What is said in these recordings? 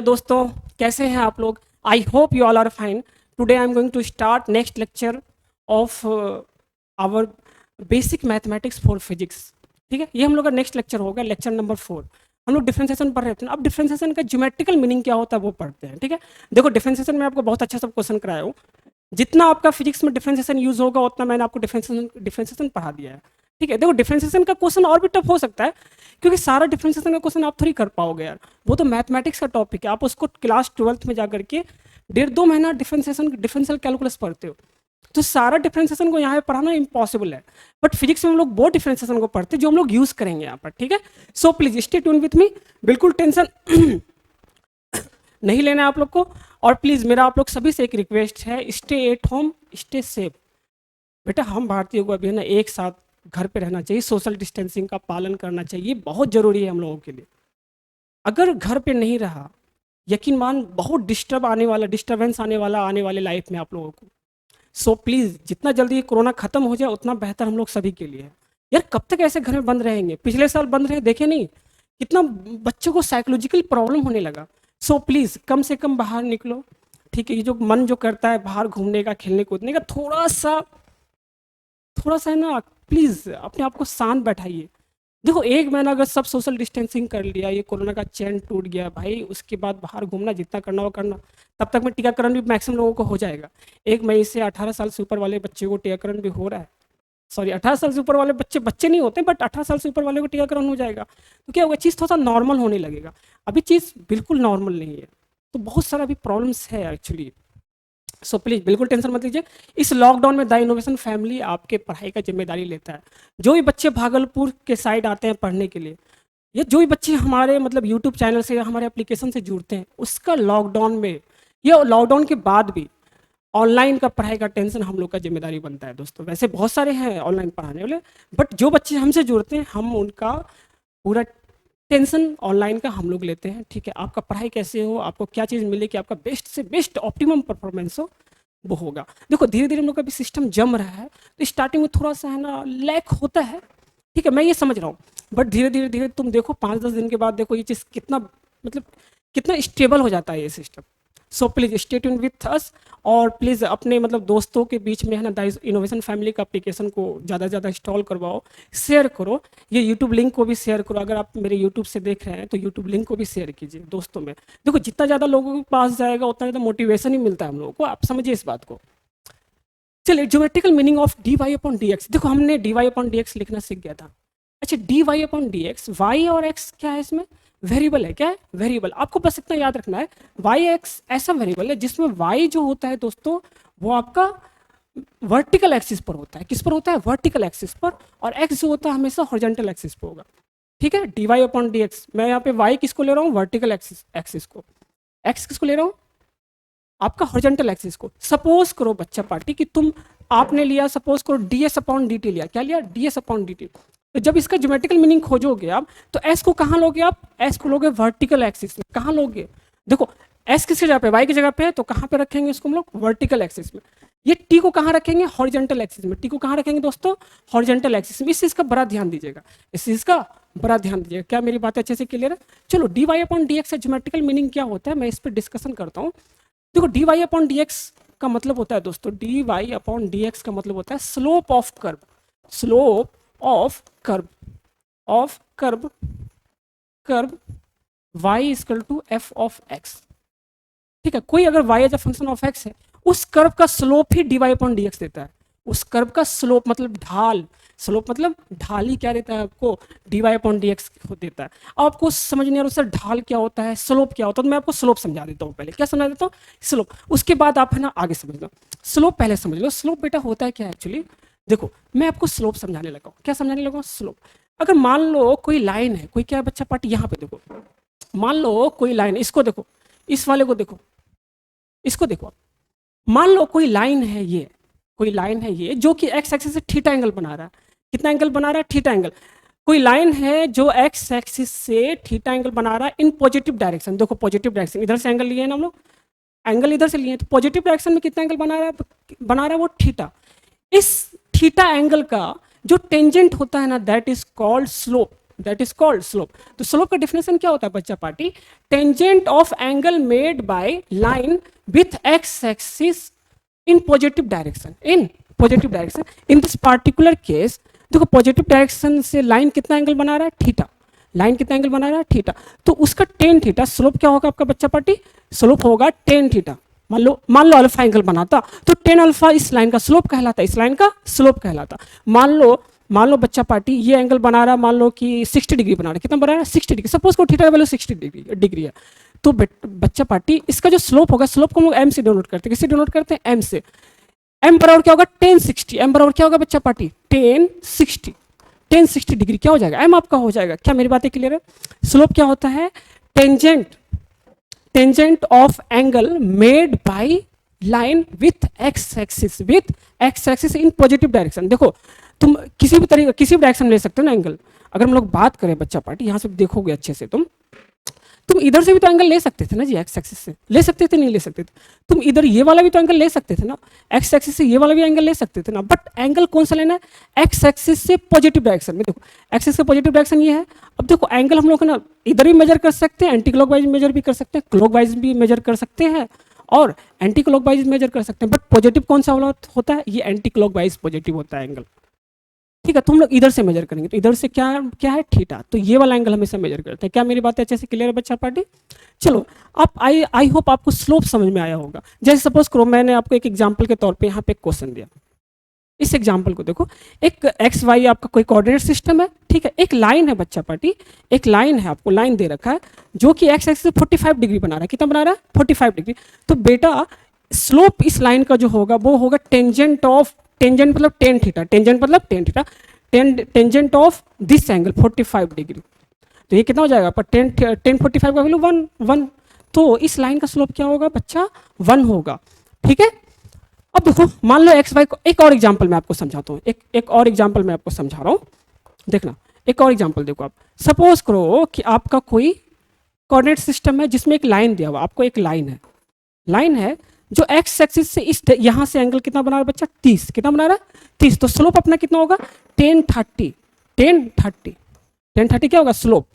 दोस्तों, कैसे हैं आप लोग? I hope you all are fine. Today I am going to start next lecture of our basic mathematics for physics. ठीक है, ये हम लोग का नेक्स्ट लेक्चर होगा, लेक्चर नंबर 4. हम लोग डिफरेंशिएशन पढ़ रहे थे ना. अब डिफरेंशिएशन का ज्योमेट्रिकल मीनिंग क्या होता है वो पढ़ते हैं. ठीक है, देखो डिफरेंशिएशन में आपको बहुत अच्छा सब क्वेश्चन कराया हूँ. जितना आपका फिजिक्स में डिफरेंशिएशन यूज होगा उतना मैंने आपको डिफरेंशिएशन पढ़ा दिया है. ठीक है, देखो डिफरेंशिएशन का क्वेश्चन और भी टफ हो सकता है क्योंकि सारा डिफरेंशिएशन का क्वेश्चन आप थोड़ी कर पाओगे यार. वो तो मैथमेटिक्स का टॉपिक है, आप उसको क्लास 12th में जाकर के 1.5-2 महीना डिफरेंशियल कैलकुलस पढ़ते हो, तो सारा डिफरेंशिएशन को यहाँ पे पढ़ाना इम्पॉसिबल है. बट फिजिक्स में हम लोग वो डिफरेंशिएशन को पढ़ते हैं जो हम लोग यूज करेंगे यहाँ पर. ठीक है, so please stay tune with me. बिल्कुल टेंशन नहीं लेना है आप लोग को. और प्लीज मेरा आप लोग सभी से एक रिक्वेस्ट है, stay at home, stay safe. बेटा हम भारतीयों को अभी है ना एक साथ घर पे रहना चाहिए, सोशल डिस्टेंसिंग का पालन करना चाहिए, बहुत जरूरी है हम लोगों के लिए. अगर घर पे नहीं रहा, यकीन मान बहुत डिस्टर्बेंस आने वाले लाइफ में आप लोगों को. सो प्लीज जितना जल्दी ये कोरोना खत्म हो जाए उतना बेहतर हम लोग सभी के लिए है. यार कब तक ऐसे घर में बंद रहेंगे? पिछले साल बंद रहे, देखे नहीं कितना बच्चों को साइकोलॉजिकल प्रॉब्लम होने लगा. सो प्लीज कम से कम बाहर निकलो. ठीक है, ये जो मन जो करता है बाहर घूमने का, खेलने कूदने का, थोड़ा सा है ना, प्लीज अपने आप को शांत बैठाइए. देखो एक महीना अगर सब सोशल डिस्टेंसिंग कर लिया, ये कोरोना का चैन टूट गया भाई, उसके बाद बाहर घूमना जितना करना हो करना. तब तक में टीकाकरण भी मैक्सिमम लोगों को हो जाएगा. 1 मई से 18 साल से ऊपर वाले बच्चे को टीकाकरण भी हो रहा है. सॉरी, 18 साल से ऊपर वाले बच्चे नहीं होते, बट 18 साल से ऊपर वाले को टीकाकरण हो जाएगा. तो क्या होगा, चीज़ थोड़ा सा नॉर्मल होने लगेगा. अभी चीज़ बिल्कुल नॉर्मल नहीं है, तो बहुत सारा अभी प्रॉब्लम्स है एक्चुअली. सो प्लीज बिल्कुल टेंशन मत लीजिए. इस लॉकडाउन में द इनोवेशन फैमिली आपके पढ़ाई का जिम्मेदारी लेता है. जो भी बच्चे भागलपुर के साइड आते हैं पढ़ने के लिए, या जो भी बच्चे हमारे मतलब यूट्यूब चैनल से या हमारे एप्लीकेशन से जुड़ते हैं, उसका लॉकडाउन में या लॉकडाउन के बाद भी ऑनलाइन का पढ़ाई का टेंशन हम लोग का जिम्मेदारी बनता है दोस्तों. वैसे बहुत सारे हैं ऑनलाइन पढ़ाने वाले, बट जो बच्चे हमसे जुड़ते हैं हम उनका पूरा टेंशन ऑनलाइन का हम लोग लेते हैं. ठीक है, आपका पढ़ाई कैसे हो, आपको क्या चीज़ मिले कि आपका बेस्ट से बेस्ट ऑप्टिमम परफॉर्मेंस हो, वो होगा. देखो धीरे धीरे हम लोग का भी सिस्टम जम रहा है, तो स्टार्टिंग में थोड़ा सा है ना लैक होता है. ठीक है, मैं ये समझ रहा हूँ, बट धीरे धीरे तुम देखो 5-10 दिन के बाद देखो ये चीज़ कितना मतलब कितना स्टेबल हो जाता है ये system. So please stay tune with us. और प्लीज़ अपने मतलब दोस्तों के बीच में है ना द इनोवेशन फैमिली का एप्लीकेशन को ज़्यादा से ज़्यादा इंस्टॉल करवाओ, शेयर करो. ये यूट्यूब लिंक को भी शेयर करो. अगर आप मेरे यूट्यूब से देख रहे हैं तो यूट्यूब लिंक को भी शेयर कीजिए दोस्तों में. देखो जितना ज़्यादा लोगों के पास जाएगा उतना ज़्यादा मोटिवेशन ही मिलता है हम लोगों को. आप समझिए इस बात को. चलिए, geometrical meaning of d y upon d x. देखो हमने d y upon d x लिखना सीख गया था. अच्छा, d y upon d x, y और एक्स क्या है इसमें? वेरिएबल है. क्या है? वेरिएबल. आपको बस इतना याद रखना है, वाई एक्स ऐसा वेरिएबल है जिसमें वाई जो होता है दोस्तों वो आपका वर्टिकल एक्सिस पर होता है. किस पर होता है? वर्टिकल एक्सिस पर. और एक्स जो होता है हमेशा हॉरिजॉन्टल एक्सिस पर होगा. ठीक है, d y upon d x. मैं यहाँ पे वाई किसको ले रहा हूँ? वर्टिकल एक्सिस को. एक्स किसको ले रहा हूँ? आपका हॉरिजॉन्टल एक्सिस को. सपोज करो बच्चा पार्टी कि आपने लिया, सपोज करो D S upon D T लिया. क्या लिया? D S upon D T. तो जब इसका ज्योमेट्रिकल मीनिंग खोजोगे आप, तो एस को कहाँ लोगे आप? एस को लोगे वर्टिकल एक्सिस में. कहाँ लोगे? देखो एस किसकी जगह पे? वाई की जगह पे है, तो कहाँ पे रखेंगे इसको हम लोग? वर्टिकल एक्सिस में. ये टी को कहाँ रखेंगे? हॉरिजॉन्टल एक्सिस में. टी को कहाँ रखेंगे दोस्तों? हॉरिजॉन्टल एक्सिस में. इस चीज़ का बड़ा ध्यान दीजिएगा, इस चीज़ का बड़ा ध्यान दीजिएगा. क्या मेरी बात अच्छे से क्लियर है? चलो, d y upon d x का ज्योमेट्रिकल मीनिंग क्या होता है मैं इस पर डिस्कशन करता हूँ. देखो d y upon d x का मतलब होता है दोस्तों, d y upon d x का मतलब होता है slope of curve. Slope of curve y equal to f of x. ठीक है, कोई अगर y as a function of x है, उस कर्व का स्लोप ही d y upon d x देता है. उस कर्व का स्लोप मतलब ढाल, स्लोप मतलब ढाल ही क्या देता है आपको? D y upon d x देता है. आपको समझ नहीं आ रहा सर ढाल क्या होता है, स्लोप क्या होता है, तो मैं आपको स्लोप समझा देता हूँ. पहले क्या समझा देता हूँ? स्लोप. उसके बाद आप है ना आगे समझ लो. स्लोप पहले समझ लो. स्लोप बेटा होता है क्या एक्चुअली? देखो मैं आपको स्लोप समझाने लगा हूँ. क्या समझाने लगा हूँ? स्लोप. अगर मान लो कोई लाइन है, कोई क्या है बच्चा पार्टी, यहाँ पे देखो, मान लो कोई लाइन है, इसको देखो, इस वाले को देखो, इसको देखो. मान लो कोई लाइन है ये, कोई लाइन है ये जो कि एक्स एक्सिस से थीटा एंगल बना रहा है. कितना एंगल बना रहा है? Theta angle. कोई लाइन है जो एक्स एक्सिस से थीटा एंगल बना रहा है इन पॉजिटिव डायरेक्शन. देखो पॉजिटिव डायरेक्शन, इधर से एंगल लिए हैं ना हम लोग, एंगल इधर से लिए, तो पॉजिटिव डायरेक्शन में कितना एंगल बना रहा है वो थीटा. इस थीटा एंगल का जो टेंजेंट होता है ना, that is called slope. That is called slope. तो स्लोप का डिफिनेशन क्या होता है बच्चा party? Tangent of angle made by line with x axis in positive direction, in positive direction. In this particular case देखो पॉजिटिव डायरेक्शन से line कितना angle बना रहा है? थीटा। लाइन कितना एंगल बना रहा है? थीटा। तो उसका टेन थीटा स्लोप क्या होगा आपका बच्चा पार्टी? स्लोप होगा टेन थीटा। मान लो अल्फा एंगल बनाता तो टेन अल्फा इस लाइन का स्लोप कहलाता, इस लाइन का स्लोप कहलाता। मान लो बच्चा पार्टी ये एंगल बना रहा है, मान लो कि 60 डिग्री बना रहा है। कितना बना रहा है? 60 डिग्री। सपोज को थीटा का वैल्यू 60 डिग्री है। तो बच्चा पार्टी इसका जो स्लोप होगा, स्लोप को हम लोग एम से डिनोट करते हैं। किससे डिनोट करते हैं? एम से। एम बराबर क्या होगा? 1060। एम बराबर क्या होगा बच्चा पार्टी? 1060। 1060 डिग्री क्या हो जाएगा? एम आपका हो जाएगा। क्या मेरी बातें क्लियर है? स्लोप क्या होता है? Tangent of angle made by line with x axis in positive direction. देखो तुम किसी भी डायरेक्शन ले सकते हो ना एंगल। अगर हम लोग बात करें बच्चा पार्टी, यहां से देखोगे अच्छे से, तुम इधर से भी तो एंगल ले सकते थे ना जी, एक्स एक्सिस से ले सकते थे, नहीं ले सकते थे? तुम इधर ये वाला भी तो एंगल ले सकते थे ना, एक्स एक्सिस से ये वाला भी एंगल ले सकते थे ना। बट एंगल कौन सा लेना है? एक्स एक्सिस से पॉजिटिव डायरेक्शन में। देखो एक्सिस से पॉजिटिव डायरेक्शन ये है। अब देखो एंगल हम लोग ना इधर भी मेजर कर सकते हैं, एंटी क्लॉकवाइज मेजर भी कर सकते हैं, क्लॉकवाइज भी मेजर कर सकते हैं और एंटी क्लॉकवाइज मेजर कर सकते हैं। बट पॉजिटिव कौन सा वाला होता है? ये एंटी क्लॉकवाइज पॉजिटिव होता है एंगल। ठीक है, तो हम लोग इधर से मेजर करेंगे, तो इधर से क्या है? थीटा। तो ये वाला एंगल हमेशा मेजर करते हैं। क्या मेरी बात अच्छे से क्लियर है बच्चा पार्टी? चलो आप आई होप आपको स्लोप समझ में आया होगा। जैसे सपोज करो मैंने आपको एक एग्जांपल के तौर पे यहाँ पे क्वेश्चन दिया। इस एग्जांपल को देखो, एक एक्स वाई आपका कोई कोऑर्डिनेट सिस्टम है। ठीक है, एक लाइन है बच्चा पार्टी, एक लाइन है, आपको लाइन दे रखा है जो कि एक्स एक्सिस 45 डिग्री बना रहा है। कितना बना रहा है? 45 डिग्री। तो बेटा स्लोप इस लाइन का जो होगा वो होगा टेंजेंट मतलब टेन थीटा, टेंजेंट मतलब tan theta, tangent of this angle 45 degree. तो ये कितना हो जाएगा? पर 1045 का वैल्यू 1। तो इस लाइन का स्लोप क्या होगा बच्चा? 1 होगा। ठीक है, अब देखो मान लो एक्स वाई को, एक और एग्जांपल मैं आपको समझाता हूँ, एक और एग्जांपल मैं आपको समझा रहा हूँ। देखना एक और एग्जांपल देखो आप। सपोज करो कि आपका कोई कोऑर्डिनेट सिस्टम है जिसमें एक लाइन दिया हुआ, आपको एक लाइन है जो एक्स एक्सिस से इस यहां से एंगल कितना बना रहा है बच्चा? 30। कितना बना रहा है? 30। तो स्लोप अपना कितना होगा? 1030 क्या होगा स्लोप?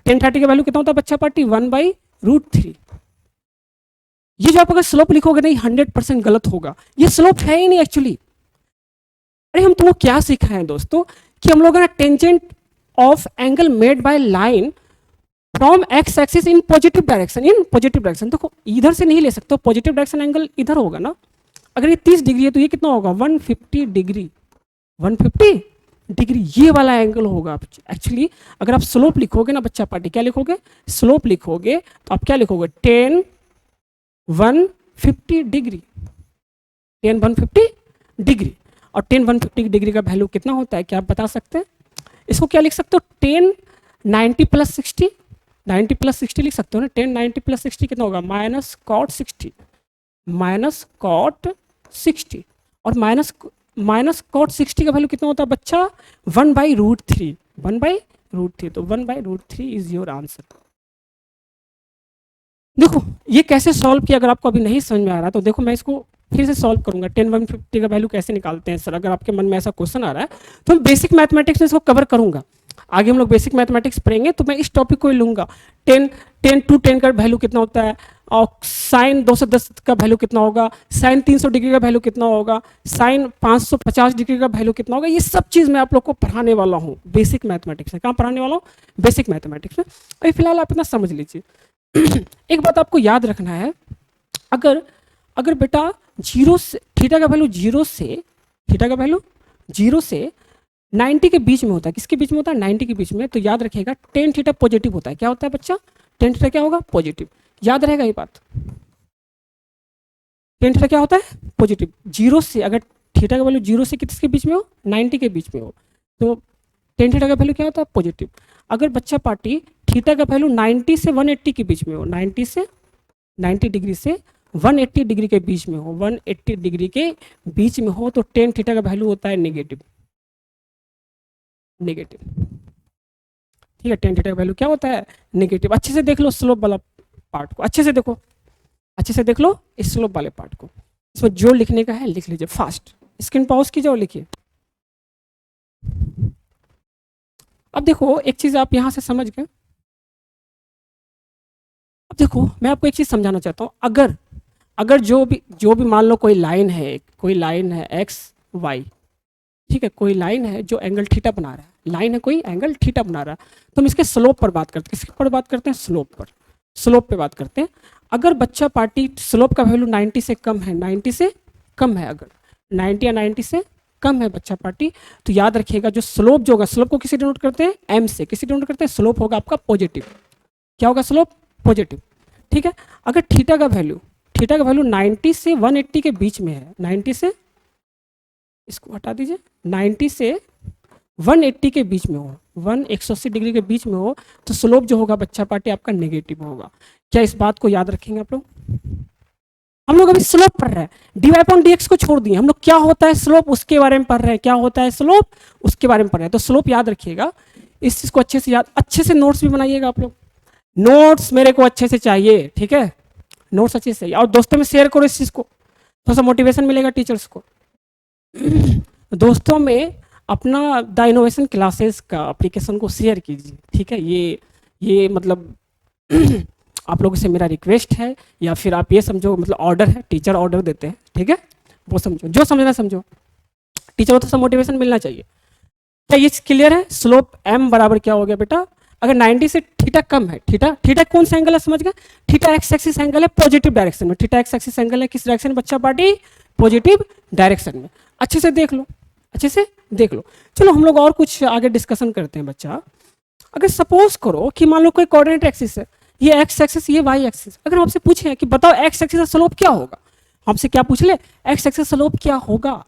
1030 का वैल्यू कितना होता है बच्चा पार्टी? 1/√3। ये जो आप अगर स्लोप लिखोगे नहीं 100% गलत होगा, ये स्लोप है ही नहीं एक्चुअली। अरे हम तुमको क्या सिखाए हैं दोस्तों कि हम लोग ना tangent of angle made by line from x axis in positive direction. देखो इधर से नहीं ले सकते, पॉजिटिव डायरेक्शन एंगल इधर होगा ना। अगर ये 30 डिग्री है तो ये कितना होगा? 150 डिग्री। 150 डिग्री ये वाला एंगल होगा एक्चुअली। अगर आप स्लोप लिखोगे ना बच्चा पार्टी, क्या लिखोगे? स्लोप लिखोगे तो आप क्या लिखोगे? 10 150 डिग्री, 10 150 डिग्री। और 10 150 डिग्री का वैल्यू कितना होता है? क्या आप बता सकते हैं? इसको क्या लिख सकते हो? 10 90 + 60, 90 + 60 लिख सकते हो ना। 10 90 + 60 कितना होगा? -cot 60, और माइनस cot 60 का वैल्यू कितना होता है बच्चा? 1/√3, 1/√3। तो 1/√3 इज योर आंसर। देखो ये कैसे सॉल्व किया, अगर आपको अभी नहीं समझ में आ रहा तो देखो मैं इसको फिर से सॉल्व करूंगा। 10 150 का वैल्यू कैसे निकालते हैं सर, अगर आपके मन में ऐसा क्वेश्चन आ रहा है तो मैं बेसिक मैथमेटिक्स में इसको कवर करूंगा। आगे हम लोग बेसिक मैथमेटिक्स पढ़ेंगे तो मैं इस टॉपिक को ही लूंगा। 10 to 10 का वैल्यू कितना होता है, और साइन 210 का वैल्यू कितना होगा, साइन 300 डिग्री का वैल्यू कितना होगा, साइन 550 डिग्री का वैल्यू कितना होगा, ये सब चीज़ मैं आप लोग को पढ़ाने वाला हूँ बेसिक मैथमेटिक्स में। कहाँ पढ़ाने वाला हूँ? बेसिक मैथमेटिक्स में। अभी फिलहाल आप इतना समझ लीजिए। एक बात आपको याद रखना है, अगर बेटा जीरो से थीटा का वैल्यू जीरो से 90 के बीच में होता है, किसके बीच में होता है? 90 के बीच में। तो याद रखिएगा टेन थीटा पॉजिटिव होता है। क्या होता है बच्चा? टेन थीटा क्या होगा? पॉजिटिव। याद रहेगा ये बात। टेन थीटा क्या होता है? पॉजिटिव। जीरो से अगर थीटा का वैल्यू जीरो से किसके बीच में हो? 90 के बीच में हो तो टेन थीटा का वैल्यू क्या होता है? पॉजिटिव। अगर बच्चा पार्टी थीटा का वैल्यू 90 से 180 के बीच में हो, 90 डिग्री से 180 डिग्री के बीच में हो, 180 डिग्री के बीच में हो, तो टेन थीटा का वैल्यू होता है नेगेटिव। ठीक है, टेन थीटा का वैल्यू क्या होता है? नेगेटिव। अच्छे से देख लो स्लोप वाला पार्ट को, अच्छे से देख लो इस स्लोप वाले पार्ट को। इसमें जो लिखने का है लिख लीजिए फास्ट, स्क्रीन पॉज कीजिए और लिखिए। अब देखो एक चीज़ आप यहाँ से समझ गए। अब देखो मैं आपको एक चीज़ समझाना चाहता हूँ, अगर अगर जो भी मान लो कोई लाइन है एक्स वाई, ठीक है, कोई लाइन है जो एंगल थीटा बना रहा है, लाइन है कोई एंगल थीटा बना रहा है, तो हम इसके स्लोप पर बात करते हैं। किसके पर बात करते हैं? स्लोप पर। स्लोप पे बात करते हैं। अगर बच्चा पार्टी स्लोप का वैल्यू 90 से कम है, 90 से कम है, अगर 90 या 90 से कम है बच्चा पार्टी, तो याद रखिएगा जो स्लोप जो होगा, स्लोप को किसी डिनोट करते हैं? एम से। किसी डिनोट करते हैं? स्लोप होगा आपका पॉजिटिव। क्या होगा? Slope positive. ठीक है। अगर थीटा का वैल्यू 90 से 180 के बीच में है, 90 से, इसको हटा दीजिए, 90 से 180 के बीच में हो, 180 डिग्री के बीच में हो, तो स्लोप जो होगा बच्चा पार्टी आपका नेगेटिव होगा। क्या इस बात को याद रखेंगे आप लोग? हम लोग अभी स्लोप पढ़ रहे हैं, dy अपॉन dx को छोड़ दिए, हम लोग क्या होता है स्लोप उसके बारे में पढ़ रहे हैं, क्या होता है स्लोप उसके बारे में पढ़ रहे हैं। तो स्लोप याद रखिएगा, इस चीज को अच्छे से नोट्स भी बनाइएगा आप लोग। नोट्स मेरे को अच्छे से चाहिए, ठीक है, नोट्स अच्छे से, और दोस्तों में शेयर करो इस चीज को, थोड़ा सा मोटिवेशन मिलेगा टीचर्स को। दोस्तों में अपना द इनोवेशन क्लासेस का एप्लीकेशन को शेयर कीजिए, ठीक है। ये मतलब आप लोगों से मेरा रिक्वेस्ट है, या फिर आप ये समझो मतलब ऑर्डर है, टीचर ऑर्डर देते हैं, ठीक है, वो समझो, जो समझना समझो, टीचर को तो सब मोटिवेशन मिलना चाहिए। क्या ये क्लियर है? स्लोप m बराबर क्या हो गया बेटा? अगर 90 से थीटा कम है, थीटा कौन सा एंगल है समझ गए? थीटा एक्स एक्सिस एंगल है पॉजिटिव डायरेक्शन में। थीटा एक्स एक्सिस एंगल है किस डायरेक्शन में बच्चा पार्टी? पॉजिटिव डायरेक्शन में। अच्छे से देख लो, अच्छे से देख लो। चलो हम लोग और कुछ आगे डिस्कशन करते हैं बच्चा। अगर सपोज करो कि मान लो कोई कोऑर्डिनेट एक्सिस है, ये एक्स एक्सिस ये वाई एक्सिस, अगर हमसे पूछे कि बताओ एक्स एक्सिस का स्लोप क्या होगा, हमसे क्या पूछ ले? एक्स एक्सिस स्लोप क्या होगा?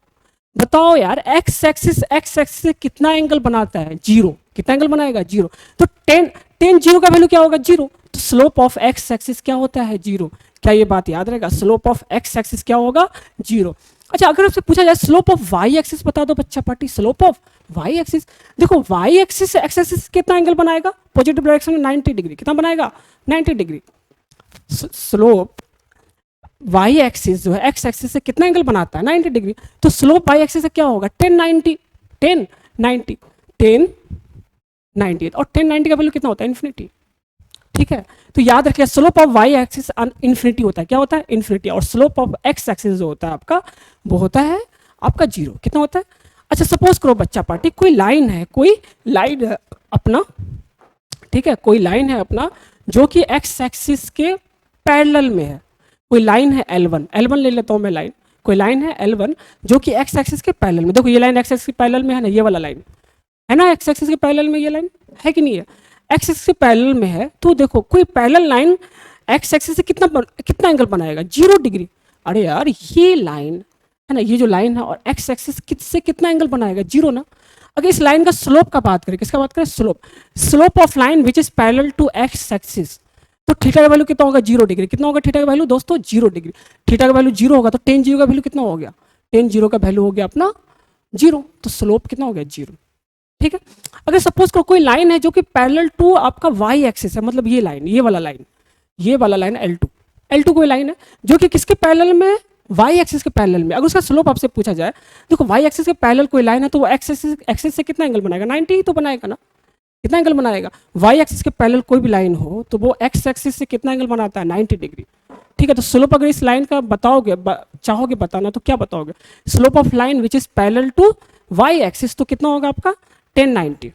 बताओ यार, एक्स एक्सिस से कितना एंगल बनाता है? जीरो। कितना एंगल बनाएगा? जीरो। तो टेन जीरो का वैल्यू क्या होगा? जीरो। तो स्लोप ऑफ एक्स एक्सिस क्या होता है? जीरो। क्या ये बात याद रहेगा? स्लोप ऑफ एक्स एक्सिस क्या होगा? जीरो। अच्छा, अगर आपसे पूछा जाए स्लोप ऑफ वाई एक्सिस बता दो बच्चा party, slope of y axis, देखो वाई एक्सिस से एक्स एक्सिस कितना एंगल बनाएगा? पॉजिटिव डायरेक्शन में 90 डिग्री। कितना बनाएगा? 90 डिग्री। स्लोप वाई एक्सिस जो है एक्स एक्सिस से कितना एंगल बनाता है? 90 डिग्री। तो स्लोप वाई एक्सिस से क्या होगा? 1090 और 1090 का वैल्यू कितना होता है? इन्फिनिटी। ठीक है, तो याद रखिए slope of y axis infinity होता है। क्या होता है? इन्फिनिटी। और स्लोप ऑफ एक्स एक्सिस जो होता है आपका, वो होता है आपका जीरो। कितना होता है? अच्छा, सपोज करो बच्चा पार्टी कोई लाइन है अपना, ठीक है, कोई लाइन है अपना जो कि एक्स एक्सिस के पैरेलल में है। कोई लाइन है L1 ले लेता हूं मैं लाइन, कोई लाइन है L1 जो कि एक्स एक्सिस के पैरेलल में। देखो ये लाइन एक्स एक्सिस के पैरेलल में है ना, ये वाला लाइन है ना, एक्स एक्सिस के पैरेलल में ये लाइन है कि नहीं है? एक्स एक्सिस के पैरेलल में है, तो देखो कोई पैरेलल लाइन एक्स एक्सिस से कितना एंगल बनाएगा? 0 डिग्री। अरे यार ये लाइन है ना, ये जो लाइन है और एक्स एक्सिस से कितना एंगल बनाएगा? 0 ना। अगर इस लाइन का स्लोप का बात करें, किसका बात करें? Slope of line which is parallel to x axis, तो थीटा का वैल्यू कितना होगा? 0 डिग्री। कितना होगा थीटा का वैल्यू दोस्तों? 0 डिग्री। थीटा का वैल्यू 0 होगा तो टेन जीरो का वैल्यू कितना हो गया? टेन जीरो का वैल्यू हो गया अपना 0। तो स्लोप कितना हो गया? 0। ठीक है। अगर सपोज करो कोई लाइन है जो कि पैरेलल टू आपका वाई एक्सिस है, मतलब ये लाइन, ये वाला लाइन L2 कोई लाइन है जो कि किसके पैरेलल में? वाई एक्सिस के पैरेलल में। अगर उसका स्लोप आपसे पूछा जाए, देखो वाई एक्सिस के पैरेलल कोई लाइन है तो वो एक्स एक्सिस से कितना एंगल बनाएगा? 90 ही तो बनाएगा ना। कितना एंगल बनाएगा? वाई एक्सिस के पैरेलल कोई भी लाइन हो तो वो एक्स एक्सिस से कितना एंगल बनाता है? 90 डिग्री। ठीक है, तो स्लोप अगर इस लाइन का चाहोगे बताना तो क्या बताओगे? Slope of line which is parallel to y axis, तो कितना होगा आपका? 1090।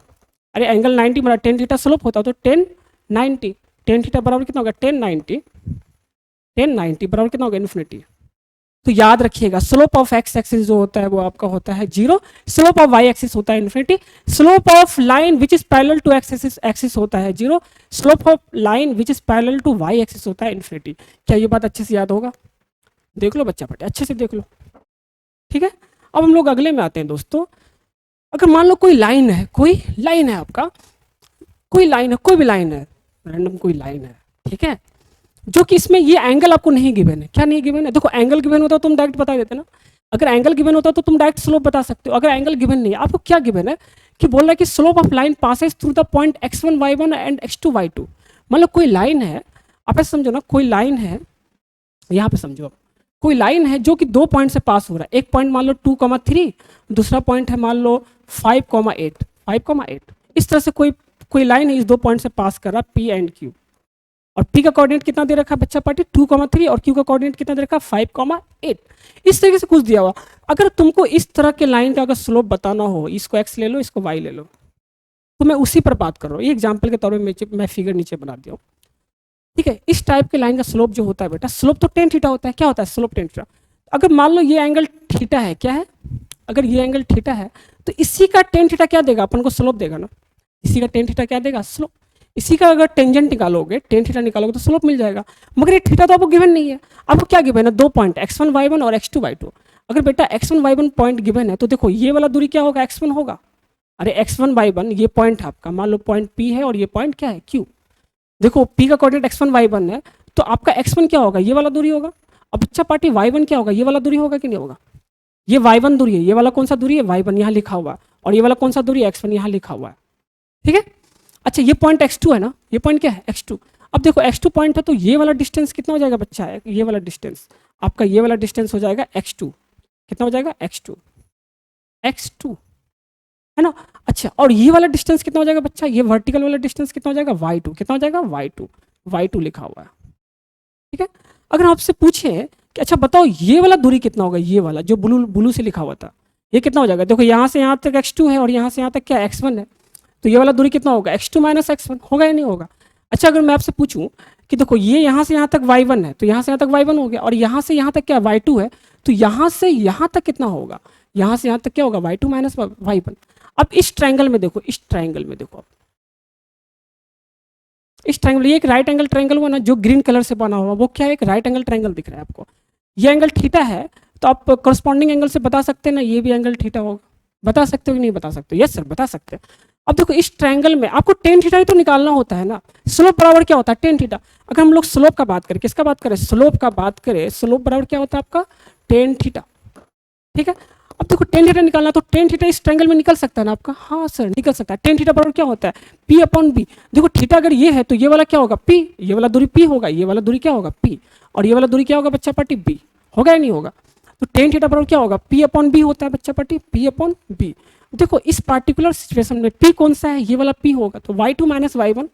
अरे एंगल 90 बना 10 थीटा स्लोप होता तो 1090, 10 थीटा बराबर कितना होगा? 1090 बराबर कितना होगा? इन्फिनिटी। तो याद रखिएगा स्लोप ऑफ एक्स एक्सिस जो होता है वो आपका होता है 0, स्लोप ऑफ वाई एक्सिस होता है infinity, slope of line which is parallel to x axis होता है 0, slope of line which is parallel to y axis होता है इन्फिनिटी। क्या ये बात अच्छे से याद होगा? देख लो बच्चा पटे, अच्छे से देख लो। ठीक है, अब हम लोग अगले में आते हैं दोस्तों। अगर मान लो कोई लाइन है आपका, कोई भी लाइन है, रैंडम कोई लाइन है, ठीक है, जो कि इसमें ये एंगल आपको नहीं गिवन है। क्या नहीं गिवन है? देखो एंगल गिवन होता तो तुम डायरेक्ट बता देते ना। अगर एंगल गिवन होता तो तुम डायरेक्ट स्लोप बता सकते हो। अगर एंगल गिवन नहीं है, आपको क्या गिवन है कि बोल रहा है कि slope of line passes through the point x1 y1 and x2 y2। मतलब कोई लाइन है, आप ऐसे समझो ना, कोई लाइन है, यहाँ पे समझो, कोई लाइन है जो कि दो पॉइंट से पास हो रहा है। एक पॉइंट मान लो 2,3, दूसरा पॉइंट है मान लो 5,8। इस तरह से कोई लाइन है इस दो पॉइंट से पास कर रहा P एंड Q, और P का कोऑर्डिनेट कितना दे रखा है बच्चा पार्टी 2,3, और Q का कोऑर्डिनेट कितना दे रखा है 5,8। इस तरीके से कुछ दिया हुआ। अगर तुमको इस तरह के लाइन का अगर स्लोप बताना हो, इसको x ले लो, इसको y ले लो, तो मैं उसी पर बात कर रहा हूँ। ये एग्जाम्पल के तौर पर मैं फिगर नीचे बना दिया हूँ, ठीक है। इस टाइप के लाइन का स्लोप जो होता है बेटा, स्लोप तो टेन थीटा होता है। क्या होता है स्लोप? Tan theta. अगर मान लो ये एंगल थीटा है, क्या है, अगर ये एंगल थीटा है तो इसी का टेन थीटा क्या देगा अपन को? स्लोप देगा ना। इसी का टेन थीटा क्या देगा? स्लोप। इसी का अगर टेंजेंट निकालोगे, टेन थीटा निकालोगे तो स्लोप मिल जाएगा। मगर ये थीटा तो आपको गिवन नहीं है। आपको क्या गिवन है? दो पॉइंट x1 y1 और x2 y2। अगर बेटा x1 y1 पॉइंट गिवन है तो देखो ये वाला दूरी क्या होगा? x1 होगा। अरे x1 y1 ये पॉइंट है आपका, मान लो पॉइंट P है और ये पॉइंट क्या है? Q। देखो P का कोऑर्डिनेट x1 y1 है तो आपका x1 क्या होगा? ये वाला दूरी होगा। अब बच्चा पार्टी y1 क्या होगा? ये वाला दूरी होगा कि नहीं होगा? ये y1 दूरी है, ये वाला कौन सा दूरी है? y1 यहाँ लिखा हुआ है, और ये वाला कौन सा दूरी है? x1 यहाँ लिखा हुआ है, ठीक है। अच्छा ये पॉइंट x2 है ना, ये पॉइंट क्या है? x2। अब देखो x2 पॉइंट है तो ये वाला डिस्टेंस कितना हो जाएगा बच्चा? है ये वाला डिस्टेंस आपका, ये वाला डिस्टेंस हो जाएगा x2। कितना हो जाएगा? x2 है ना। अच्छा और ये वाला डिस्टेंस कितना हो जाएगा बच्चा? ये वर्टिकल वाला डिस्टेंस कितना हो जाएगा? y2। कितना हो जाएगा? y2 लिखा हुआ है, ठीक है। अगर आपसे पूछे कि अच्छा बताओ ये वाला दूरी कितना होगा, ये वाला जो ब्लू से लिखा हुआ था, ये कितना हो जाएगा? देखो यहाँ से यहाँ तक x2 है और यहाँ से यहाँ तक क्या x1 है, तो ये वाला दूरी कितना होगा? x2 माइनस x1 होगा या नहीं होगा? अच्छा अगर मैं आपसे पूछूं कि देखो ये यहाँ से यहाँ तक y1 है तो यहाँ से यहाँ तक y1 हो गया, और यहाँ से यहाँ तक क्या y2 है, तो यहाँ से यहाँ तक कितना होगा? यहाँ से यहाँ तक क्या होगा? y2 minus y1। अब इस ट्रायंगल में देखो, इस ट्रायंगल में देखो, इस ट्रायंगल, ये एक राइट एंगल ट्रायंगल हुआ ना जो ग्रीन कलर से बना हुआ, वो क्या है? एक राइट एंगल ट्रायंगल दिख रहा है आपको। ये एंगल थीटा है तो आप करस्पॉन्डिंग एंगल से बता सकते हैं ना ये भी एंगल थीटा होगा। बता सकते हो कि नहीं बता सकते? यस सर बता सकते हैं। अब देखो इस ट्रायंगल में आपको टेन थीटा ही तो निकालना होता है ना। स्लोप बराबर क्या होता है? Tan theta. अगर हम लोग स्लोप का बात करें, किसका बात करें? स्लोप का बात करें, स्लोप बराबर क्या होता है आपका? टेन थीटा, ठीक है। अब देखो टेन थीटा निकालना तो टेन थीटा इस ट्रायंगल में निकल सकता है ना आपका? हाँ सर निकल सकता है। टेन थीटा बराबर क्या होता है? P upon b. देखो थीटा अगर ये है तो ये वाला क्या होगा? P। ये वाला दूरी P होगा, ये वाला दूरी क्या होगा? P, और ये वाला दूरी क्या होगा बच्चा पार्टी? B होगा या नहीं होगा? तो टेन थीटा बराबर क्या होगा? P अपॉन बी होता है बच्चा पार्टी, P अपॉन बी। देखो इस पार्टिकुलर सिचुएशन में P कौन सा है? ये वाला P होगा, तो y2 माइनस y1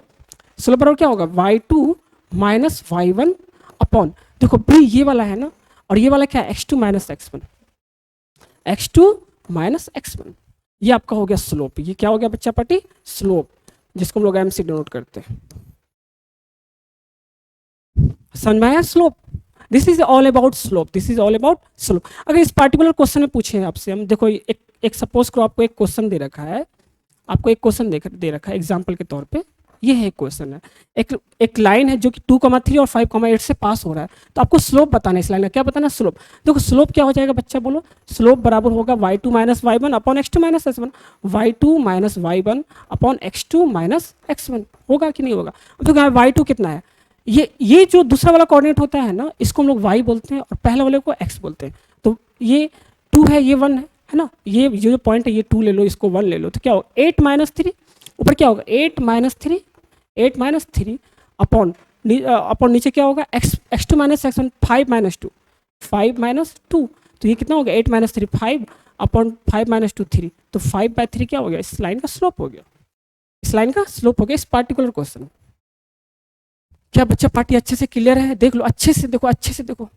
स्लोप बराबर क्या होगा? y2 माइनस y1 अपॉन, देखो B ये वाला है ना, और ये वाला क्या है? x2 minus x1, x2 minus x1, ये आपका हो गया स्लोप। ये क्या हो गया बच्चा पार्टी? स्लोप, जिसको हम लोग m से डिनोट करते हैं। समझ में आया? Slope, this is all about slope, this is all about slope. अगर इस पार्टिकुलर क्वेश्चन में पूछे आपसे हम, देखो एक सपोज करो आपको एक क्वेश्चन दे रखा है, आपको एक क्वेश्चन दे रखा है एग्जाम्पल के तौर पे, ये है क्वेश्चन है, एक लाइन है जो कि 2,3 और 5,8 से पास हो रहा है, तो आपको स्लोप बताना है। इस लाइन का क्या बताना है? स्लोप। देखो स्लोप क्या हो जाएगा बच्चा, बोलो। स्लोप बराबर होगा y2 minus y1 upon x2 minus x1, y2 minus y1 upon x2 minus x1, होगा कि नहीं होगा? देखो यहाँ y2 कितना है, ये जो दूसरा वाला कोऑर्डिनेट होता है ना, इसको हम लोग y बोलते हैं और पहले वाले को x बोलते हैं। तो ये 2 है, ये 1 है ना, ये जो पॉइंट है ये 2 ले लो, इसको 1 ले लो, तो क्या होगा? 8 माइनस 3, ऊपर क्या होगा? 8 माइनस 3 अपॉन नीचे क्या होगा? x2 माइनस x1, 5 माइनस 2, तो ये कितना हो गया? 8 माइनस 3 5 अपॉन 5 माइनस 2 3, तो 5/3 क्या हो गया? इस लाइन का स्लोप हो गया, इस लाइन का स्लोप हो गया इस पार्टिकुलर क्वेश्चन। क्या बच्चा पार्टी अच्छे से क्लियर है? देख लो अच्छे से, देखो अच्छे से देखो,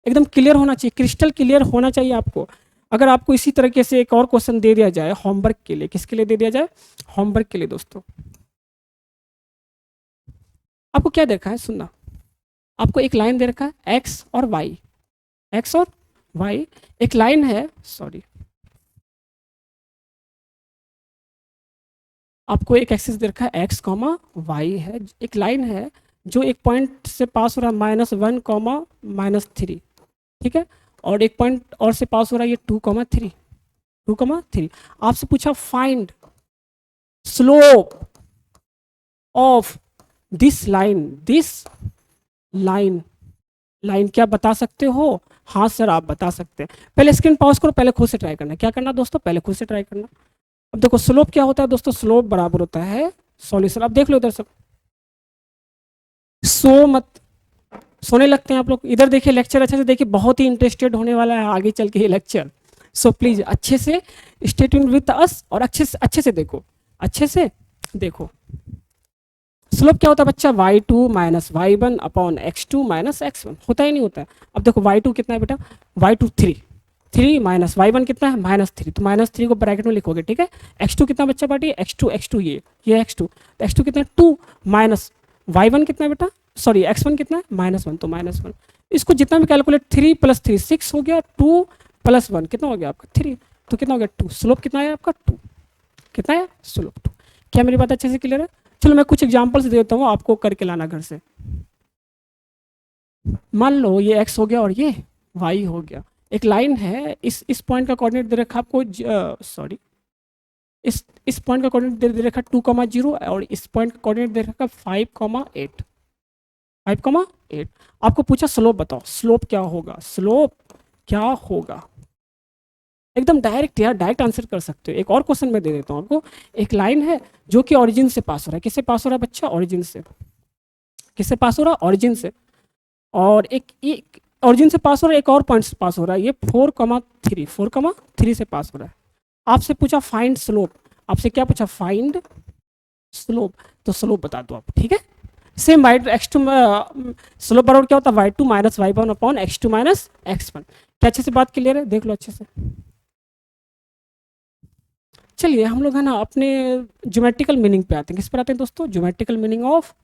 एकदम क्लियर होना चाहिए, क्रिस्टल क्लियर होना चाहिए आपको। अगर आपको इसी तरीके से एक और क्वेश्चन दे दिया जाए होमवर्क के लिए, किसके लिए दे दिया जाए? होमवर्क के लिए दोस्तों। आपको क्या देखा है? सुनना, आपको एक लाइन दे रखा है x और y, x और y, एक लाइन है, सॉरी, आपको एक एक्सिस दे रखा है x, y है, एक लाइन है जो एक पॉइंट से पास हो रहा है -1, -3, ठीक है, और एक पॉइंट और से पास हो रहा है ये 2,3। आपसे पूछा find slope of this line, line क्या बता सकते हो? हाँ सर आप बता सकते हैं। पहले स्क्रीन पॉज करो, पहले खुद से ट्राई करना। क्या करना दोस्तों? पहले खुद से ट्राई करना। अब देखो स्लोप क्या होता है दोस्तों? स्लोप बराबर होता है सॉल्यूशन। अब देख लो इधर सब, सोने लगते हैं आप लोग। इधर देखिए लेक्चर अच्छे से देखिए, बहुत ही इंटरेस्टेड होने वाला है आगे चल के ये लेक्चर। सो प्लीज अच्छे से स्टे ट्यून्ड विद अस और अच्छे से देखो, अच्छे से देखो स्लोप क्या होता है बच्चा, y2 minus y1 upon x2 minus x1, होता ही नहीं होता है। अब देखो y2 कितना है बेटा, y2 3 माइनस y1 कितना है -3, तो -3 को ब्रैकेट में लिखोगे, ठीक है। x2 कितना बच्चा पार्टी, x2 ये x2, तो x2 कितना है 2 माइनस y1 कितना है बेटा, सॉरी x1 कितना है -1, तो -1, इसको जितना भी कैलकुलेट 3 + 3 6 हो गया, 2 + 1 कितना हो गया आपका 3, तो कितना हो गया 2, स्लोप कितना है आपका 2, कितना है स्लोप 2। क्या मेरी बात अच्छे से क्लियर है? चलो मैं कुछ एग्जांपल्स देता हूँ, आपको करके लाना घर से। मान लो ये x हो गया और ये y हो गया, एक लाइन है, इस पॉइंट का कोऑर्डिनेट दे रखा आपको, सॉरी इस पॉइंट का कोऑर्डिनेट दे रखा 2,0 और इस पॉइंट का कोऑर्डिनेट दे रखा 5,8, 5,8। आपको पूछा स्लोप बताओ, स्लोप क्या होगा, स्लोप क्या होगा, एकदम डायरेक्ट यार, डायरेक्ट आंसर कर सकते हो। एक और क्वेश्चन मैं दे देता हूँ आपको, एक लाइन है जो कि ओरिजिन से पास हो रहा है, किससे पास हो रहा है बच्चा, ओरिजिन से, किससे पास हो रहा है, ओरिजिन से, और एक ओरिजिन से पास हो रहा है, एक और पॉइंट से पास हो रहा है, ये 4,3 से पास हो रहा है। आपसे पूछा फाइंड स्लोप, आपसे क्या पूछा, फाइंड स्लोप, तो स्लोप बता दो आप, ठीक है। सेम वाई x2 स्लोप बराबर क्या होता है, y2 minus y1 upon x2 minus x1। क्या अच्छे से बात क्लियर है, देख लो अच्छे से। चलिए हम लोग है ना अपने ज्योमेट्रिकल मीनिंग पे आते हैं, किस पर आते हैं दोस्तों, geometrical meaning of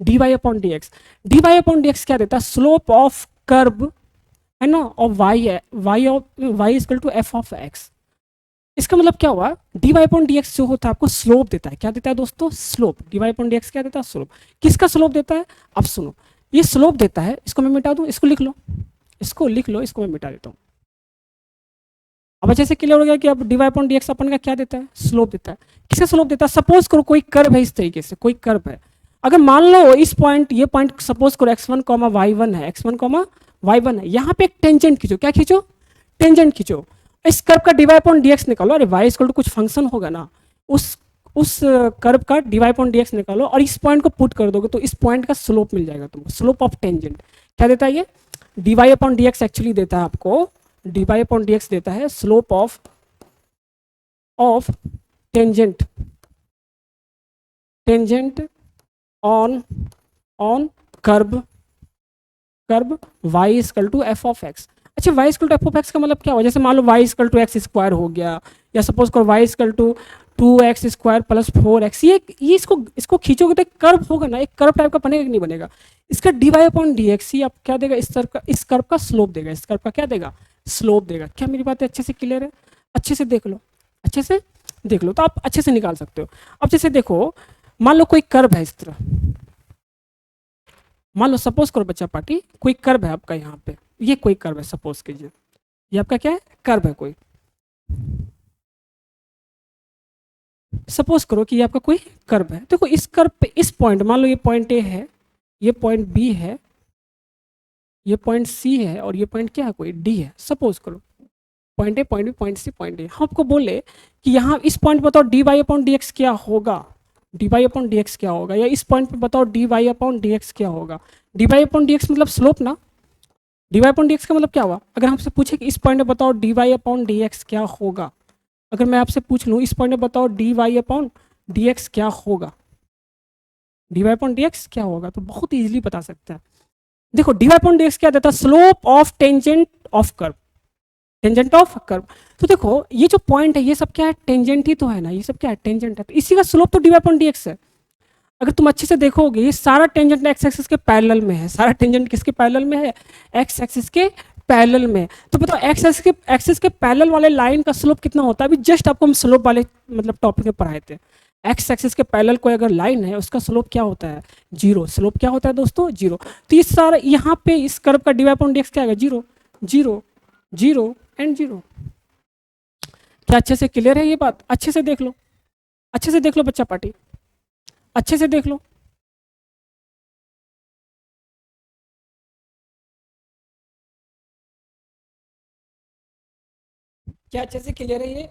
dy upon dx। dy upon dx क्या देता है, स्लोप ऑफ कर्व है ना, और y equal to f of x। इसका मतलब क्या हुआ, dy अपॉन dx जो होता है आपको स्लोप देता है, क्या देता है दोस्तों, स्लोप, dy अपॉन dx क्या देता है, स्लोप। किसका स्लोप देता है, अब सुनो, ये स्लोप देता है, इसको मैं मिटा दूं, इसको लिख लो, इसको लिख लो, इसको मैं मिटा देता हूँ। अब अच्छे से क्लियर हो गया कि अब dy अपॉन dx अपन का क्या देता है, स्लोप देता है। किसका स्लोप देता है, सपोज करो कोई कर्व है, इस तरीके से कोई कर्व है, अगर मान लो इस पॉइंट, ये पॉइंट सपोज करो x1, y1 है, x1, y1 है, यहाँ पे एक टेंजेंट खींचो, क्या खींचो, टेंजेंट खींचो, इस कर्व का dy अपॉन dx निकालो, अरे y इक्वल टू कुछ फंक्शन होगा ना, उस कर्व का dy अपॉन dx निकालो और इस पॉइंट को पुट कर दोगे तो इस पॉइंट का स्लोप मिल जाएगा तुमको, स्लोप ऑफ टेंजेंट। क्या देता है ये, dy अपॉन dx एक्चुअली देता है आपको, dy अपॉन dx देता है slope of tangent, tangent on curve y equal to f of x। अच्छा y equal to f of x का मतलब क्या हुआ, जैसे मान लो y equal to x square हो गया, या सपोज करो y equal to 2x square plus 4x, no इसको खींचोगे तो एक कर्व होगा ना, एक कर्व टाइप का बनेगा कि नहीं बनेगा, इसका dy अपॉन dx ही आप क्या देगा, इस कर्व का स्लोप देगा, इस कर्व का क्या देगा, स्लोप देगा। क्या मेरी बात अच्छे से क्लियर है, अच्छे से देख लो, अच्छे से देख लो, तो आप अच्छे से निकाल सकते हो। अब जैसे देखो, मान लो कोई कर्व है इस तरह, मान लो सपोज करो बच्चा पार्टी, कोई कर्व है आपका यहाँ पे, ये कोई कर्व है, सपोज कीजिए ये आपका क्या है, कर्व है कोई, सपोज करो कि ये आपका कोई कर्व है। देखो इस कर्व पे, इस पॉइंट, मान लो ये पॉइंट ए है, ये पॉइंट बी है, ये पॉइंट सी है, और ये पॉइंट क्या है, कोई डी है, सपोज करो point A, point B, point C, point A. हम आपको बोले कि यहाँ इस पॉइंट बताओ d y upon d x क्या होगा, d y upon d x क्या होगा, या इस पॉइंट पे बताओ d y upon d x क्या होगा। D y upon d x मतलब स्लोप ना, d y upon d x का मतलब क्या हुआ, अगर हमसे पूछे कि इस पॉइंट पे बताओ d y upon d x क्या होगा, अगर मैं आपसे पूछ लूँ इस पॉइंट पे बताओ d y upon d x क्या होगा, d y upon d x क्या होगा, तो बहुत ईजिली बता सकते हैं। देखो d y upon d x क्या देता है, slope of tangent of curve, tangent of curve. तो देखो ये जो पॉइंट है ये सब क्या है, टेंजेंट ही तो है ना, ये सब क्या है, टेंजेंट है, तो इसी का स्लोप तो d y upon d x है। अगर तुम अच्छे से देखोगे ये सारा टेंजेंट एक्स एक्सिस के पैरेलल में है, सारा टेंजेंट किसके पैरेलल में है, एक्स एक्सिस के पैरेलल में। तो बताओ एक्स एक्सिस के पैरेलल वाले लाइन का स्लोप कितना होता है, अभी जस्ट आपको हम स्लोप वाले मतलब टॉपिक में पढ़ाए थे। एक्स एक्सिस के पैरेलल कोई अगर लाइन है उसका स्लोप क्या होता है, जीरो, स्लोप क्या होता है दोस्तों, जीरो। तो इस सारा यहाँ पे इस कर्व का d y upon d x क्या आएगा, zero, zero, zero and zero. क्या अच्छे से क्लियर है ये बात, अच्छे से देख लो, अच्छे से देख लो बच्चा पार्टी, अच्छे से देख लो। क्या अच्छे से क्लियर है ये,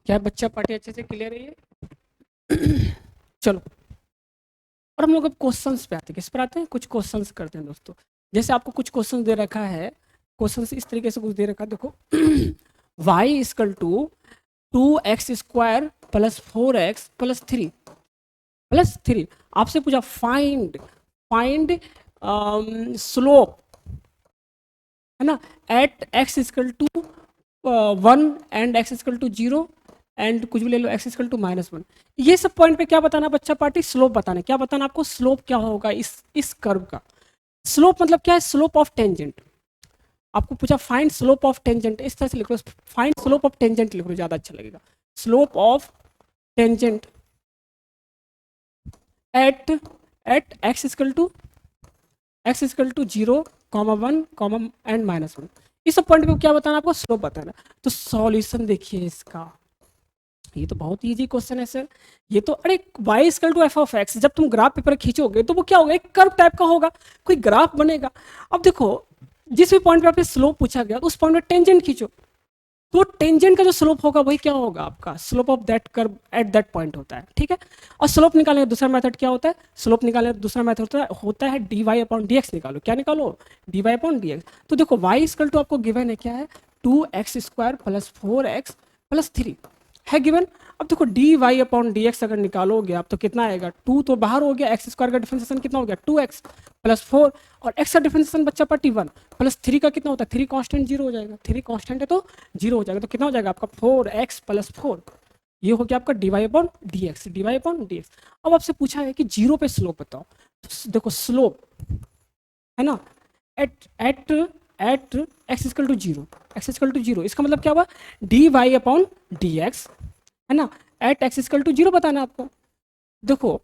क्या बच्चा पार्टी अच्छे से क्लियर है ये चलो, और हम लोग अब क्वेश्चंस पे आते हैं, किस पर आते हैं, कुछ क्वेश्चंस करते हैं दोस्तों। जैसे आपको कुछ क्वेश्चंस दे रखा है, क्वेश्चंस इस तरीके से कुछ दे रखा है, देखो y equal to 2x square plus 4x plus 3 आपसे पूछा फाइंड स्लोप, है ना, at x equal to 1 and x equal to 0 and कुछ भी ले लो x इक्वल टू -1। ये सब पॉइंट पे क्या बताना बच्चा पार्टी? स्लोप बताना। क्या बताना आपको? स्लोप क्या होगा इस कर्व का। स्लोप मतलब क्या है? Slope of tangent. आपको पूछा फाइंड स्लोप ऑफ टेंजेंट, इस तरह से लिख लो, फाइंड स्लोप ऑफ टेंजेंट लिख लो, ज्यादा अच्छा लगेगा। Slope of tangent at x equal to 0, 1, and -1। इस सब पॉइंट पे क्या बताना आपको? स्लोप बताना। तो सॉल्यूशन देखिए इसका, ये तो बहुत इजी क्वेश्चन है सर। ये तो अरे y इक्वल टू f(x), जब तुम ग्राफ पेपर खींचोगे तो वो क्या होगा? एक कर्व टाइप का होगा, कोई ग्राफ बनेगा। अब देखो जिस भी पॉइंट पे आपसे स्लोप पूछा गया उस पॉइंट पे टेंजेंट खींचो, तो टेंजेंट का जो स्लोप होगा वही क्या होगा? आपका slope of that curve at that point होता है, ठीक है। और स्लोप निकालने का दूसरा मेथड क्या होता है? स्लोप निकालने का दूसरा मेथड होता है dy/dx निकालो। क्या निकालो? dy/dx। तो देखो y इक्वल टू आपको गिवन है क्या है? 2x² प्लस 4x प्लस 3 है गिवन। अब देखो dy/dx अगर निकालोगे आप तो कितना आएगा? 2 तो बाहर हो गया, x² का डिफरेंशिएशन कितना हो गया? 2x प्लस 4, और x का डिफरेंशिएशन बच्चा पार्टी 1 प्लस 3 का कितना होता है? 3 कांस्टेंट 0 हो जाएगा, 3 कांस्टेंट है तो 0 हो जाएगा। तो कितना हो जाएगा आपका? 4x plus 4। ये हो गया आपका dy/dx। अब आपसे पूछा है कि 0 पे स्लोप बताओ। तो देखो स्लोप है ना, एट x इक्वल टू 0, इसका मतलब क्या हुआ? dy/dx, है ना, एट x इक्वल टू 0 बताना आपको। देखो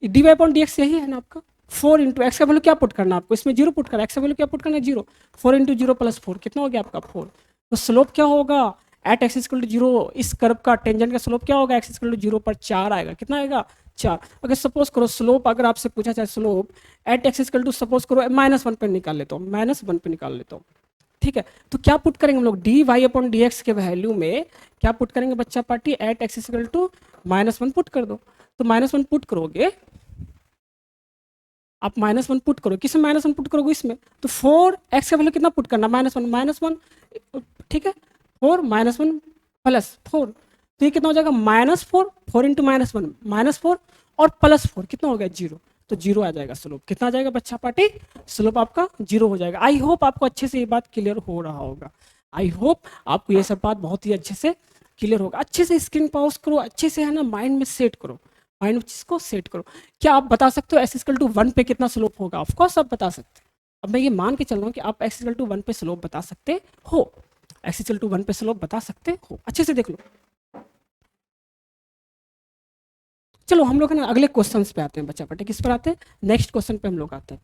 dy/dx यही है ना आपका। 4 इंटू एक्स का वैल्यू क्या पुट करना आपको? इसमें 0 पुट करना, एक्स का वैल्यू क्या पुट करना है? 0। 4 इंटू 0 प्लस 4 कितना हो गया आपका? 4। तो स्लोप क्या होगा एट एक्स इक्वल टू 0? इस कर्व का टेंजेंट का स्लोप क्या होगा? एक्स इक्वल टू 0 पर 4 आएगा। कितना आएगा? 4। अगर सपोज करो स्लोप, अगर आपसे पूछा जाए slope at x equal to, suppose करो -1 पे निकाल लेता हूँ, -1 पे निकाल लेता हूँ, ठीक है। तो क्या पुट करेंगे हम लोग? dy/dx के वैल्यू में क्या पुट करेंगे बच्चा party? At x equal to -1 put कर दो। तो -1 पुट करोगे आप, -1 पुट करो, किसमें -1 पुट करोगे? इसमें। तो 4x का वैल्यू कितना पुट करना? -1, ठीक है। 4 -1 प्लस 4, तो ये कितना हो जाएगा? -4, 4 इंटू -1 -4 और प्लस 4 कितना हो गया? 0। तो 0 आ जाएगा स्लोप। कितना आ जाएगा बच्चा पार्टी? स्लोप आपका 0 हो जाएगा। आई होप आपको अच्छे से ये बात क्लियर हो रहा होगा। आई होप आपको ये सब बात बहुत ही अच्छे से क्लियर होगा। अच्छे से स्क्रीन पॉज करो, अच्छे से है ना माइंड में सेट करो, माइंड चीज को सेट करो। क्या आप बता सकते हो x इक्वल टू 1 पे कितना स्लोप होगा? ऑफकोर्स आप बता सकते हैं। अब मैं ये मान के चल रहा हूँ कि आप x इक्वल टू 1 पे स्लोप बता सकते हो, x इक्वल टू 1 पे स्लोप बता सकते हो। अच्छे से देख लो। चलो हम लोग है ना अगले क्वेश्चन पे आते हैं बच्चा पार्टी। किस पर आते हैं? नेक्स्ट क्वेश्चन पे हम लोग आते हैं।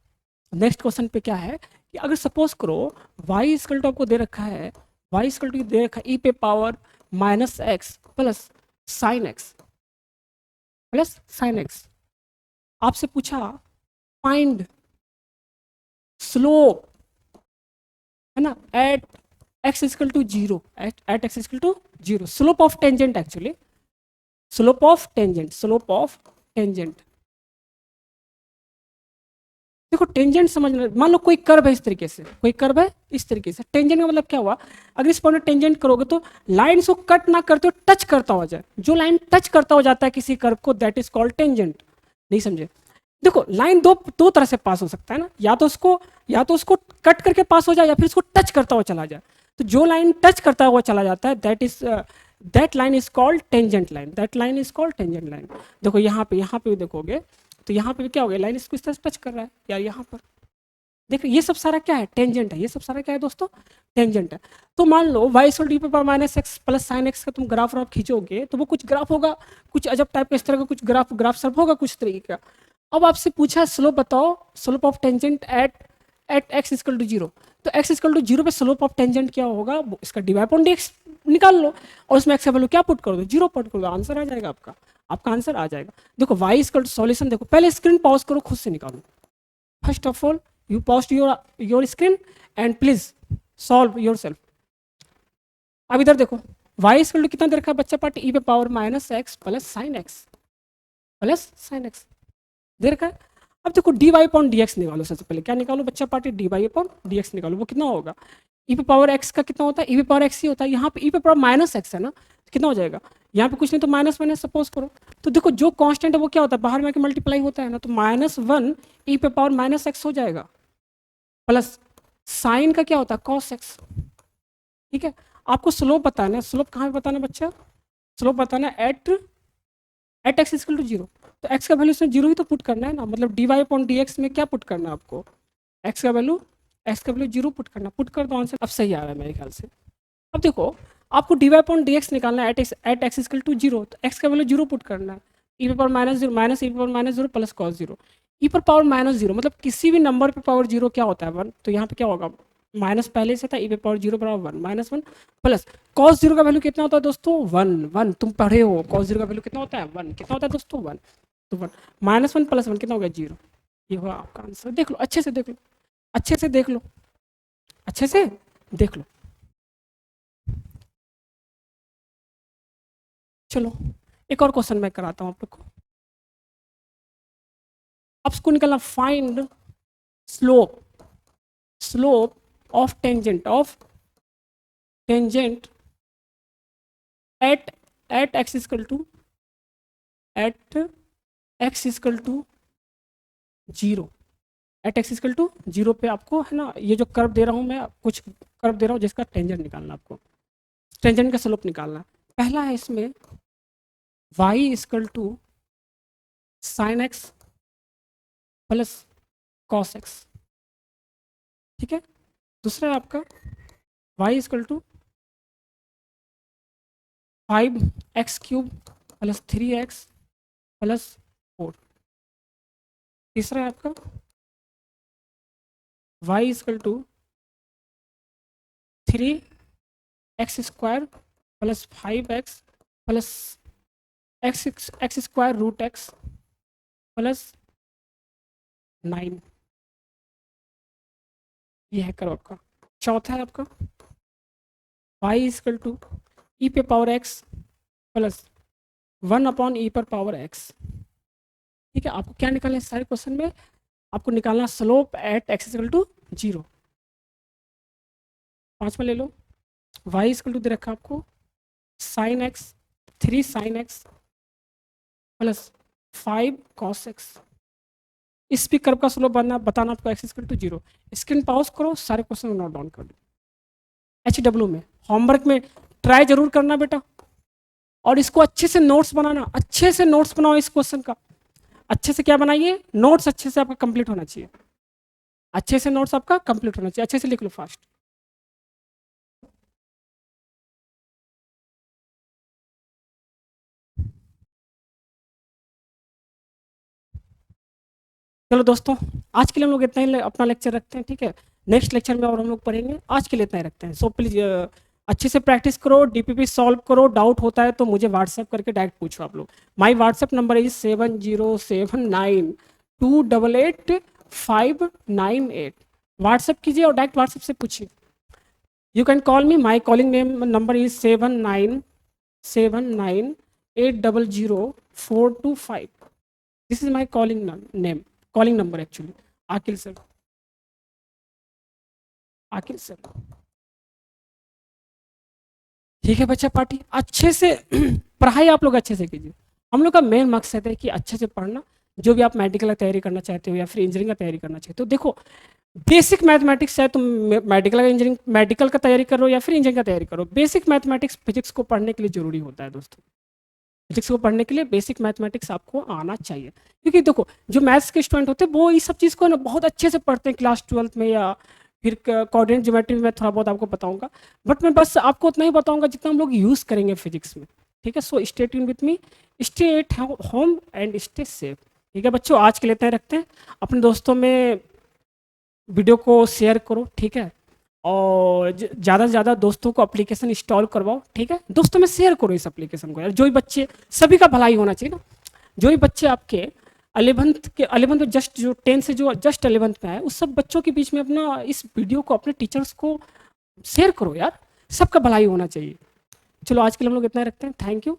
नेक्स्ट क्वेश्चन पे क्या है कि अगर सपोज करो y इक्वल टू आपको दे रखा है, y इक्वल टू दे रखा है e पे power -x plus sin x। आपसे पूछा फाइंड स्लोप, है ना, at x equal to 0, at x equal to 0, slope of tangent, actually slope of tangent. देखो टेंजेंट समझना, मान लो कोई कर्व है इस तरीके से, कोई कर्व है इस तरीके से, टेंजेंट का मतलब क्या हुआ? अगर इस पॉइंट टेंजेंट करोगे तो लाइन को कट ना करते हो टच करता हो जाए, जो लाइन टच करता हो जाता है किसी कर्व को, दैट इज कॉल्ड टेंजेंट। नहीं समझे? देखो लाइन दो तरह से पास हो सकता है ना, या तो उसको कट करके पास हो जाए या फिर उसको टच करता हुआ चला जाए। तो जो लाइन टच करता हुआ चला जाता है that line is called tangent line, that line is called tangent line. देखो यहाँ पे देखोगे तो यहाँ पे क्या हो गया? लाइन इसको इस तरह से टच कर रहा है या यहाँ पर, देखो ये सब सारा क्या है? टेंजेंट है। ये सब सारा क्या है दोस्तों? टेंजेंट है। तो मान लो y equal to -x plus sin x का तुम ग्राफ खींचोगे तो वो कुछ ग्राफ होगा, कुछ अजब टाइप का, इस तरह का कुछ ग्राफ सर्व होगा कुछ तरीके का। अब आपसे पूछा स्लोप बताओ, slope of tangent at x equal to 0। तो x इक्वल टू 0 पे स्लोप ऑफ टेंजेंट क्या होगा? इसका dy/dx निकाल लो और उसमें x का वैल्यू क्या पुट कर दो? 0 पुट कर दो, आंसर आ जाएगा आपका आंसर आ जाएगा। देखो y इक्वल टू सॉल्यूशन, देखो पहले स्क्रीन पॉज करो, खुद से निकालो। First of all you pause your screen and please solve yourself। अब इधर देखो y इक्वल टू कितना दे रखा है बच्चा पार्टी? e पे power -x plus sin x दे रखा है। अब देखो dy/dx निकालो। सबसे पहले क्या निकालो बच्चा पार्टी? dy/dx निकालो। वो कितना होगा? ई पे पावर एक्स का कितना होता है, ई पे पावर एक्स ही होता है। यहाँ पे ई पे पावर माइनस एक्स है ना, तो कितना हो जाएगा, यहाँ पे कुछ नहीं तो माइनस वन है सपोज करो। तो देखो जो कांस्टेंट है वो क्या होता है, बाहर में आके मल्टीप्लाई होता है ना, तो माइनस वन ई पे पावर माइनस एक्स हो जाएगा, प्लस साइन का क्या होता है कॉस एक्स। ठीक है, आपको स्लोप बताना है, स्लोप कहाँ पे बताना है बच्चा, स्लोप बताना है at x equal to zero. तो एक्स का वैल्यू इसमें जीरो ही तो पुट करना है ना, मतलब d y upon d x में क्या पुट करना है आपको, एक्स का वैल्यू जीरो पुट करना, पुट कर दो आंसर। अब सही आ रहा है मेरे ख्याल से। अब देखो आपको d y upon d x निकालना है at x equal to zero, तो एक्स का वैल्यू जीरो पुट करना है, ई पे power minus zero minus e पे power minus zero plus cos zero. E पर पावर माइनस जीरो मतलब किसी भी नंबर पे पावर जीरो क्या होता है वन, तो यहाँ पे क्या होगा माइनस पहले से था, ई पे पावर जीरो बराबर one minus one plus cos zero का वैल्यू कितना होता है दोस्तों वन, वन तुम पढ़े हो कॉस जीरो का वैल्यू कितना होता है वन, कितना होता है दोस्तों वन, तो one minus one plus one कितना हो गया जीरो। ये हुआ आपका आंसर, देख लो अच्छे से देख लो, अच्छे से देख लो, अच्छे से देख लो। चलो एक और क्वेश्चन मैं कराता हूँ आप लोग को। अब इसको निकालना, find slope slope of tangent at at x equal to zero, at x equal to zero पे आपको है ना, ये जो कर्व दे रहा हूँ मैं, कुछ कर्व दे रहा हूँ जिसका टेंजेंट निकालना, आपको टेंजेंट का स्लोप निकालना। पहला है इसमें y equal to sine x plus cos x, ठीक है। दूसरा है आपका y equal to 5x cube plus 3x plus 4। तीसरा है आपका y equal to 3x square plus 5x plus x square root x plus 9। ये है कर्व आपका। चौथा है आपका y इक्वल टू ई पे पावर x प्लस 1 अपॉन ई पर पावर x। ठीक है, आपको क्या निकालना है सारे क्वेश्चन में, आपको निकालना slope at x equal to zero. पांचवा ले लो, y इक्वल टू दे रखा आपको sine x 3 sine x plus 5 cos x. इस भी कर्व का स्लोप बताना आपको x equal to zero. Screen pause करो, सारे क्वेश्चन नोट डाउन कर लो। HW में होमवर्क में ट्राई जरूर करना बेटा, और इसको अच्छे से नोट्स बनाना, अच्छे से नोट्स बनाओ इस क्वेश्चन का, अच्छे से क्या बनाइए नोट्स, अच्छे से आपका कंप्लीट होना चाहिए, अच्छे से नोट्स आपका कंप्लीट होना चाहिए, अच्छे से लिख लो फास्ट। चलो दोस्तों, आज के लिए हम लोग इतना ही अपना लेक्चर रखते हैं, ठीक है। नेक्स्ट लेक्चर में और हम लोग पढ़ेंगे, आज के लिए इतना ही रखते हैं। सो प्लीज अच्छे से प्रैक्टिस करो, डीपीपी सॉल्व करो, डाउट होता है तो मुझे व्हाट्सएप करके डायरेक्ट पूछो आप लोग। My WhatsApp number is 7079288598। WhatsApp कीजिए और डायरेक्ट व्हाट्सएप से पूछिए। You can call me, my calling name number is 7978004225। This is my calling name, calling number actually. Aqil sir, Aqil sir. ठीक है बच्चा पार्टी, अच्छे से पढ़ाई आप लोग अच्छे से कीजिए। हम लोग का मेन मकसद है कि अच्छे से पढ़ना, जो भी आप मेडिकल का तैयारी करना चाहते हो या फिर इंजीनियरिंग का तैयारी करना चाहते हो। देखो बेसिक मैथमेटिक्स है, तुम मेडिकल का इंजीनियरिंग मेडिकल का तैयारी करो या फिर इंजीनियरिंग का तैयारी करो, बेसिक मैथमेटिक्स फिजिक्स को पढ़ने के लिए जरूरी होता है दोस्तों। फिजिक्स को पढ़ने के लिए बेसिक मैथमेटिक्स आपको आना चाहिए, क्योंकि देखो जो मैथ्स के स्टूडेंट होते हैं वो इस सब चीज़ को ना बहुत अच्छे से पढ़ते हैं क्लास 12 में, या फिर कोऑर्डिनेट ज्योमेट्री में थोड़ा बहुत आपको बताऊंगा, बट मैं बस आपको उतना ही बताऊंगा जितना हम लोग यूज़ करेंगे फिजिक्स में। ठीक है, so stay tune with me, stay at home and stay safe. ठीक है बच्चों, आज के लिए इतना ही रखते हैं। अपने दोस्तों में वीडियो को शेयर करो, ठीक है, और ज़्यादा से ज़्यादा दोस्तों को एप्लीकेशन इंस्टॉल करवाओ, ठीक है। दोस्तों में शेयर करो इस एप्लीकेशन को यार, जो भी बच्चे, सभी का भलाई होना चाहिए ना। जो भी बच्चे आपके 11th में जस्ट जो 10 से जो जस्ट 11th में है, उस सब बच्चों के बीच में अपना इस वीडियो को अपने टीचर्स को शेयर करो यार, सबका भलाई होना चाहिए। चलो आज के लिए हम लोग इतना रखते हैं, थैंक यू।